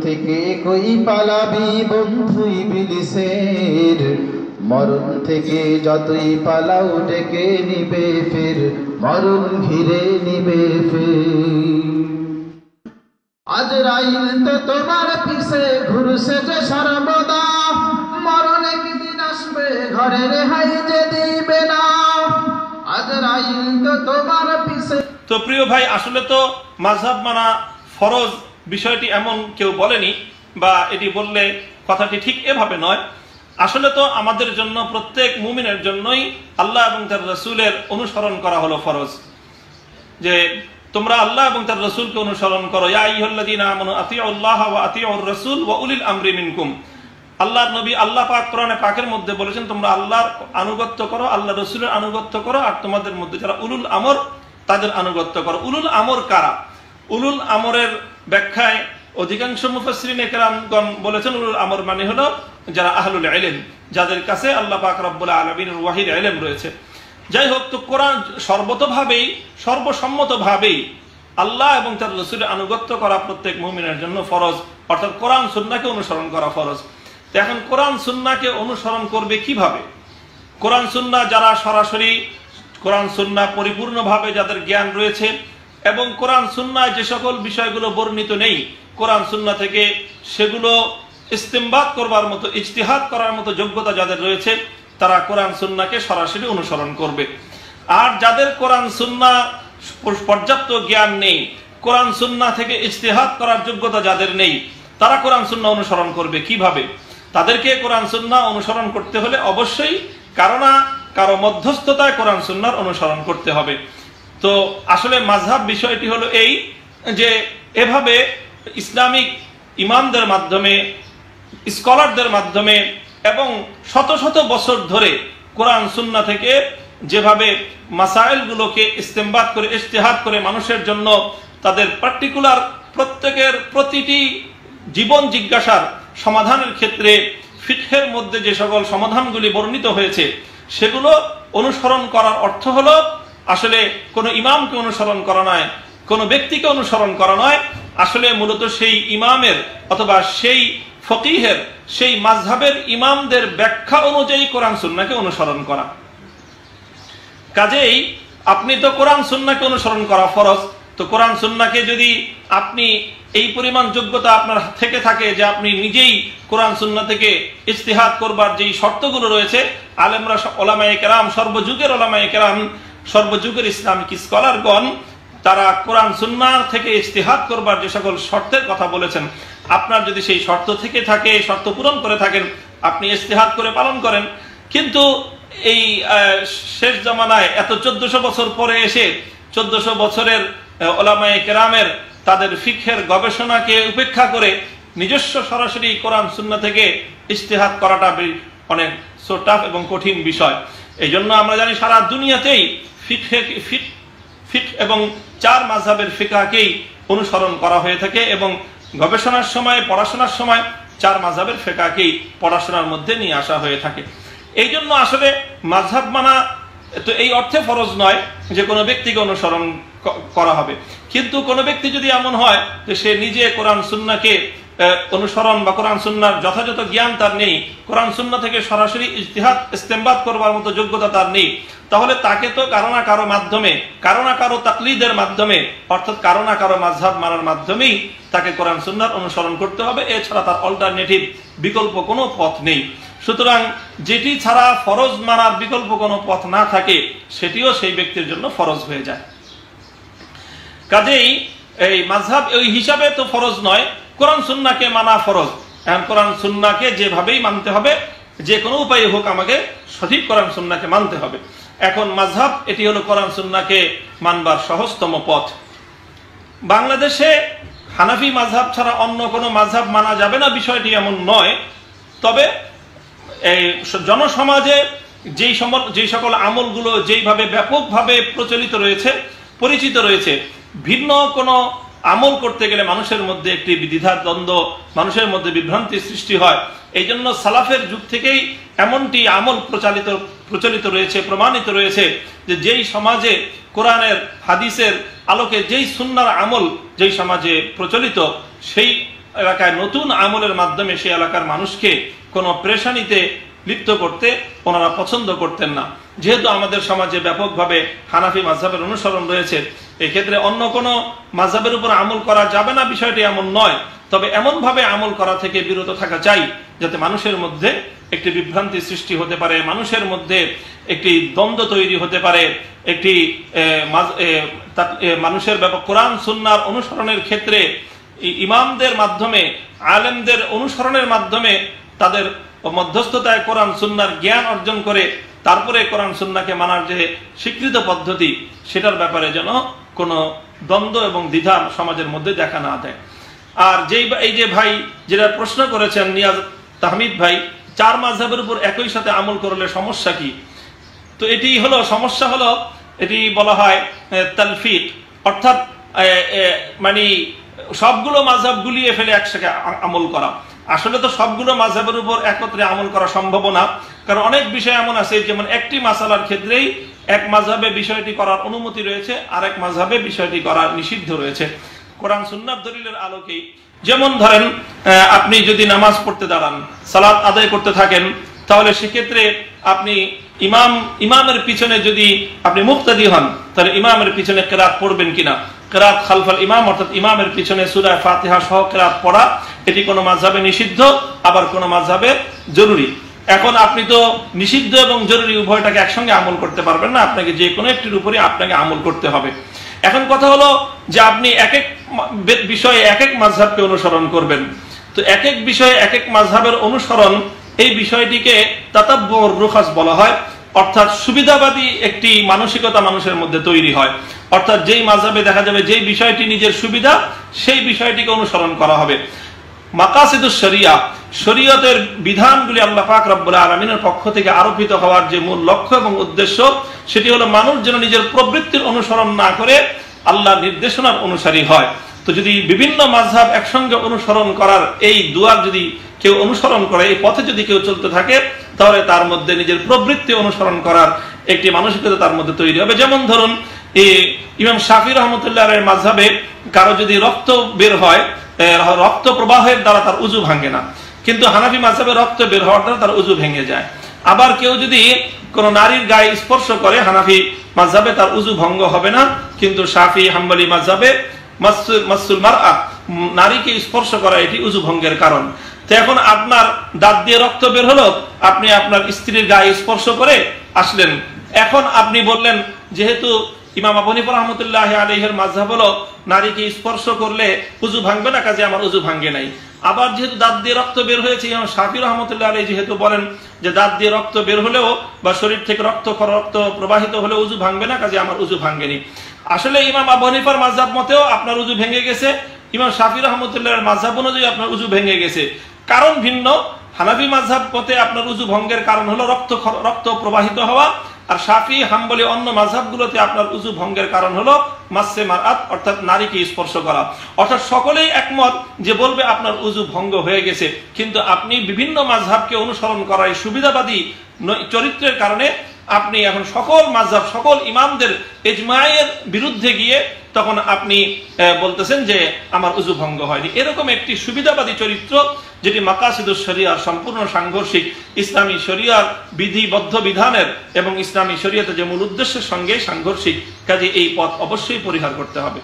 থেকে কই পালাবি বন্ধু ইবলিসের, মরণ থেকে যতই পালাও ডেকে নিবে ফের, মরণ ঘিরে নিবে ফের। আজরাইল তো তোমার পিছে ঘুরছে যে সর্বদা, মরণ একদিন আসবে ঘরে রেহাই যে দিবে না। আজরাইল তো তোমার পিছে। তো প্রিয় ভাই, আসলে তো মাযহাব মানা ফরজ বিষয়টি এমন কেউ বলেনি, বা এটি বললে কথাটি ঠিক এভাবে নয়। আসলে তো আমাদের জন্য, প্রত্যেক মুমিনের জন্যই আল্লাহ এবং তার রাসূলের অনুসরণ করা হলো ফরজ। যে তোমরা আল্লাহ এবং তার রাসূলকে অনুসরণ করো। ইয়া আইয়ুহাল্লাযীনা আমানু আতিউল্লাহ ওয়া আতিউর রাসূল ওয়া উলিল আমরি মিনকুম। আল্লাহর নবী আল্লাহ পাক কোরআনে পাকের মধ্যে বলেছেন, তোমরা আল্লাহর আনুগত্য করো, আল্লাহর রাসূলের আনুগত্য করো, আর তোমাদের মধ্যে যারা উলুল আমর তাদের আনুগত্য করো। উলুল আমর কারা? উলুল আমরের ব্যাখ্যায় অধিকাংশ মুফাসসিরিন কেরামগণ বলেছেন, উলুল আমর মানে হলো যারা আহলুল ইলম, যাদের কাছে আল্লাহ পাক রব্বুল আলামিনের ওয়াহির ইলম রয়েছে। যাই হোক, তো কোরআন সর্বতোভাবেই, সর্বসম্মতভাবেই আল্লাহ এবং তার রাসূলের আনুগত্য করা প্রত্যেক মুমিনের জন্য ফরজ, অর্থাৎ কোরআন সুন্নাহকে অনুসরণ করা ফরজ। তো এখন কোরআন সুন্নাহকে অনুসরণ করবে কিভাবে? কোরআন সুন্নাহ যারা সরাসরি, কোরআন সুন্নাহ পরিপূর্ণভাবে যাদের জ্ঞান রয়েছে, এবং কোরআন সুন্নাহ যে সকল বিষয়গুলো বর্ণিত নেই, কোরআন সুন্নাহ থেকে সেগুলো ইস্তেমবাত করবার মতো, ইজতিহাদ করার মতো যোগ্যতা যাদের রয়েছে, তারা কোরআন সুন্নাহকে সরাসরি অনুসরণ করবে। আর যাদের কোরআন সুন্নাহ পর্যাপ্ত জ্ঞান নেই, কোরআন সুন্নাহ থেকে ইজতিহাদ করার যোগ্যতা যাদের নেই, তারা কোরআন সুন্নাহ অনুসরণ করবে কিভাবে? তাদেরকে কোরআন সুন্নাহ অনুসরণ করতে হলে অবশ্যই কারো মধ্যস্থতায় কোরআন সুন্নাহর অনুসরণ করতে হবে। তো আসলে মাযহাব বিষয়টি হলো এই যে, এভাবে ইসলামিক ইমামদের মাধ্যমে, স্কলারদের মাধ্যমে, এবং শত শত বছর ধরে কোরআন সুন্নাহ থেকে যেভাবে মাসাইলগুলোকে ইস্তেমবাত করে, ইজতিহাদ করে মানুষের জন্য তাদের পার্টিকুলার প্রত্যেকের প্রতিটি জীবন জিজ্ঞাসার সমাধানের ক্ষেত্রে ফিকহের মধ্যে যে সকল সমাধানগুলি বর্ণিত হয়েছে, সেগুলো অনুসরণ করার অর্থ হলো আসলে কোনো ইমামকে অনুসরণ করা নয়, কোনো ব্যক্তিকে অনুসরণ করা নয়, আসলে মূলত সেই ইমামের অথবা সেই ফকিহের, সেই মাযহাবের ইমামদের ব্যাখ্যা অনুযায়ী কোরআন সুন্নাহকে অনুসরণ করা। কাজেই আপনি তো কোরআন সুন্নাহকে অনুসরণ করা ফরজ। তো কোরআন সুন্নাহকে যদি আপনি এই পরিমাণ যোগ্যতা আপনার থেকে থাকে যে আপনি নিজেই কোরআন সুন্নাহ থেকে ইজতিহাদ করবার যেই শর্তগুলো রয়েছে, আলেমরা, ওলামায়ে কেরাম, সর্বযুগের ওলামায়ে কেরাম, সর্বযুগের ইসলামিক স্কলারগণ, তারা কোরআন সুন্নাহ থেকে ইজতিহাদ করবার যে সকল শর্তের কথা বলেছেন, আপনার যদি সেই শর্ত থেকে থাকে, শর্ত পূরণ করে থাকেন, আপনি ইজতিহাদ করে পালন করেন। কিন্তু এই শেষ জামানায় এত 1400 বছর পরে এসে 1400 বছরের ওলামায়ে কেরামের তাদের ফিকহের গবেষণাকে উপেক্ষা করে নিজস্ব সরাসরি কোরআন সুন্নাহ থেকে ইজতিহাদ করাটা অনেক টাফ এবং কঠিন বিষয়। এই জন্য আমরা জানি সারা দুনিয়াতেই ফিকহ এবং 4 মাযহাবের ফিকহকেই অনুসরণ করা হয়ে থাকে, এবং গবেষণার সময়, পড়াশোনার সময় 4 মাযহাবের ফিকহকেই পড়াশোনার মধ্যে নিয়ে আসা হয়ে থাকে। এই জন্য আসলে মাযহাব মানা তো এই অর্থে ফরজ নয় যে কোনো ব্যক্তিকে অনুসরণ করা হবে। কিন্তু কোনো ব্যক্তি যদি এমন হয় যে সে নিজে কোরআন সুন্নাহকে অনুসরণ বা কোরআন সুন্নাহর যথাযথ জ্ঞান তার নেই, কোরআন সুন্নাহ থেকে সরাসরি ইজতিহাদ ইস্তেমবাত করবার মতো যোগ্যতা তার নেই, তাহলে তাকে তো কারো না কারো মাধ্যমে, কারো না কারো তাকলিদের মাধ্যমে, অর্থাৎ কারো না কারো মাযহাব মানার মাধ্যমেই তাকে কোরআন সুন্নাহর অনুসরণ করতে হবে। এছাড়া তার অল্টারনেটিভ, বিকল্প কোনো পথ নেই। সুতরাং যেটি ছাড়া ফরজ মানার বিকল্প কোনো পথ না থাকে, সেটিও সেই ব্যক্তির জন্য ফরজ হয়ে যায়। কাজেই এই মাযহাব ওই হিসাবে তো ফরজ নয়, কোরআন সুন্নাহকে মানা ফরজ। এখন কোরআন সুন্নাহকে যেভাবেই মানতে হবে, যে কোনো উপায়ে হোক আমাকে সঠিক কোরআন সুন্নাহকে মানতে হবে। এখন মাযহাব, এটি হলো কোরআন সুন্নাহকে মানবার সহজতম পথ। বাংলাদেশে হানাফি মাযহাব ছাড়া অন্য কোনো মাযহাব মানা যাবে না বিষয়টি এমন নয়, তবে এই জনসমাজে যেই সকল আমলগুলো যেইভাবে ব্যাপকভাবে প্রচলিত রয়েছে, পরিচিত রয়েছে, ভিন্ন কোনো আমল করতে গেলে মানুষের মধ্যে একটি দ্বিধার দ্বন্দ্ব, মানুষের মধ্যে বিভ্রান্তির সৃষ্টি হয়। এই জন্য সালাফের যুগ থেকেই এমনটি আমল প্রচলিত রয়েছে, প্রমাণিত রয়েছে যে যেই সমাজে কোরআনের হাদিসের আলোকে যেই সুন্নাহর আমল যেই সমাজে প্রচলিত, সেই এলাকায় নতুন আমলের মাধ্যমে সেই এলাকার মানুষকে কোনো পেরেশানিতে লিপ্ত করতে ওনারা পছন্দ করতেন না। যেহেতু আমাদের সমাজে ব্যাপকভাবে হানাফি মাযহাবের অনুসরণ রয়েছে, এক্ষেত্রে অন্য কোনো মাযহাবের উপর আমল করা যাবে না বিষয়টি এমন নয়, তবে এমনভাবে আমল করা থেকে বিরত থাকা চাই যাতে মানুষের মধ্যে একটি বিভ্রান্তি সৃষ্টি হতে পারে, মানুষের মধ্যে একটি দ্বন্দ্ব তৈরি হতে পারে, একটি মানুষের ব্যাপক কোরআন সুন্নাহর অনুসরণের ক্ষেত্রে ইমামদের মাধ্যমে, আলেমদের অনুসরণের মাধ্যমে তাদের মধ্যস্থতায় কোরআন সুন্নাহর জ্ঞান অর্জন করে তারপরে কোরআন সুন্নাহকে মানার যে স্বীকৃত পদ্ধতি, সেটার ব্যাপারে যেন কোনো দ্বন্দ্ব এবং দ্বিধা সমাজের মধ্যে দেখা না দেয়। আর এই যে ভাই যেটা প্রশ্ন করেছেন নিয়াজ তাহমিদ ভাই, 4 মাযহাবের উপর একই সাথে আমল করলে সমস্যা কি? তো এটি হলো সমস্যা, হলো এটি বলা হয় তালফিক, অর্থাৎ মানে সবগুলো মাযহাব গুলিয়ে ফেলে একসাথে আমল করা। আসলে তো সবগুলো মাযহাবের উপর একত্রে আমল করা সম্ভব না, কারণ অনেক বিষয় এমন আছে, যেমন একটি মাসালার ক্ষেত্রেই এক মাযহাবে বিষয়টি করার অনুমতি রয়েছে, আরেক মাযহাবে বিষয়টি করার নিষিদ্ধ রয়েছে কোরআন সুন্নাহর দলিলের আলোকেই। যেমন ধরেন আপনি যদি নামাজ পড়তে দাঁড়ান, সালাত আদায় করতে থাকেন, তাহলে সেক্ষেত্রে আপনি ইমামের পিছনে যদি আপনি মুক্তাদি হন, তাহলে ইমামের পিছনে কিরাত পড়বেন কিনা। কিরাত খালফাল ইমাম, অর্থাৎ ইমামের পিছনে সূরা ফাতিহা সহ কিরাত পড়া, এটি কোন মাযহাবে নিষিদ্ধ, আবার কোন মাযহাবে জরুরি। এখন আপনি তো নিষিদ্ধ এবং জরুরি উভয়টাকে একসঙ্গে আমল করতে পারবেন না, আপনাকে যে কোনো একটির উপরে আপনাকে আমল করতে হবে। এখন কথা হলো যে আপনি এক এক বিষয়ে এক এক মাযহাবকে অনুসরণ করবেন, তো এক এক বিষয়ে এক এক মাযহাবের অনুসরণ, এই বিষয়টিকে তাতাব্বুর রুখাস বলা হয়, অর্থাৎ সুবিধাবাদী একটি মানসিকতা মানুষের মধ্যে তৈরি হয়। অর্থাৎ যেই মাযহাবে দেখা যাবে যেই বিষয়টি নিজের সুবিধা, সেই বিষয়টিকে অনুসরণ করা হবে। মাকাসিদুশ শরিয়া, শরীয়তের বিধানগুলি আল্লাহ পাক রব্বুল আলামিনের পক্ষ থেকে আরোপিত হওয়ার যে মূল লক্ষ্য এবং উদ্দেশ্য, সেটি হলো মানুষ যেন নিজের প্রবৃত্তির অনুসরণ না করে আল্লাহর নির্দেশনার অনুসারী হয়। তো যদি বিভিন্ন মাযহাব একসঙ্গে অনুসরণ করার এই দুয়ার যদি কেউ অনুসরণ করে, এই পথে যদি কেউ চলতে থাকে, তাহলে তার মধ্যে নিজের প্রবৃত্তি অনুসরণ করার একটি মানসিকতা তার মধ্যে তৈরি হবে। যেমন ধরুন ইমাম শাফি রাহমাতুল্লাহর মাযহাবে কারো যদি রক্ত বের হয়, রক্ত প্রবাহের দ্বারা তার উযু ভাঙে না, কিন্তু হানাফি মাযহাবে রক্ত বের হওয়ার দ্বারা তার উযু ভেঙে যায়। আবার কেউ যদি কোন নারীর গায়ে স্পর্শ করে, হানাফি মাযহাবে তার উযু ভঙ্গ হবে না, কিন্তু শাফি হাম্বলি মাযহাবে মাসসুল মারআ, নারীকে স্পর্শ করা এটি উযু ভঙ্গের কারণ। তো এখন আপনার দাঁত দিয়ে রক্ত বের হলো, আপনি আপনার স্ত্রীর গায়ে স্পর্শ করে আসলেন, এখন আপনি বললেন যেহেতু ইমাম আবু হানিফা রাহমাতুল্লাহি আলাইহির মাযহাব হলো নারীকে স্পর্শ করলে উযু ভাঙবে না, কাজে আমার উযু ভাঙে নাই। আবার যেহেতু দাঁত দিয়ে রক্ত বের হয়েছে, ইমাম শাফি রাহমাতুল্লাহি আলাইহি যেহেতু বলেন যে দাঁত দিয়ে রক্ত বের হলেও বা শরীর থেকে রক্ত প্রবাহিত হলে উযু ভাঙবে না, কাজে আমার উযু ভাঙেনি। আসলে ইমাম আবু হানিফার মাযহাব মতেও আপনার উযু ভেঙে গেছে, ইমাম শাফি রাহমাতুল্লাহির মাযহাব অনুযায়ী আপনার উযু ভেঙে গেছে, কারণ ভিন্ন। হানাফি মাযহাব মতে আপনার উযু ভঙ্গের কারণ হলো রক্ত প্রবাহিত হওয়া, আর শাফি হাম্বলি অন্য মাযহাবগুলোতে আপনার উযু ভঙ্গের কারণ হলো মাসসে মারআত, অর্থাৎ নারীকে স্পর্শ করা। অর্থাৎ সকলেই একমত যে বলবে আপনার উযু ভঙ্গ হয়ে গেছে, কিন্তু আপনি বিভিন্ন মাযহাবকে অনুসরণ করার সুবিধাবাদী চরিত্রের কারণে আপনি এখন সকল মাযহাব, সকল ইমামদের ইজমায়ের বিরুদ্ধে গিয়ে তখন আপনি বলতেছেন যে আমার উযু ভঙ্গ হয়নি। এরকম একটি সুবিধাবাদী চরিত্র, যেটি মাকাসিদুশ শরিয়ার সম্পূর্ণ সাংঘর্ষিক, ইসলামী শরিয়ার বিধিবদ্ধ বিধানের এবং ইসলামী শরিয়তের যে মূল উদ্দেশ্যের সঙ্গে সাংঘর্ষিক, কাজে এই পথ অবশ্যই পরিহার করতে হবে।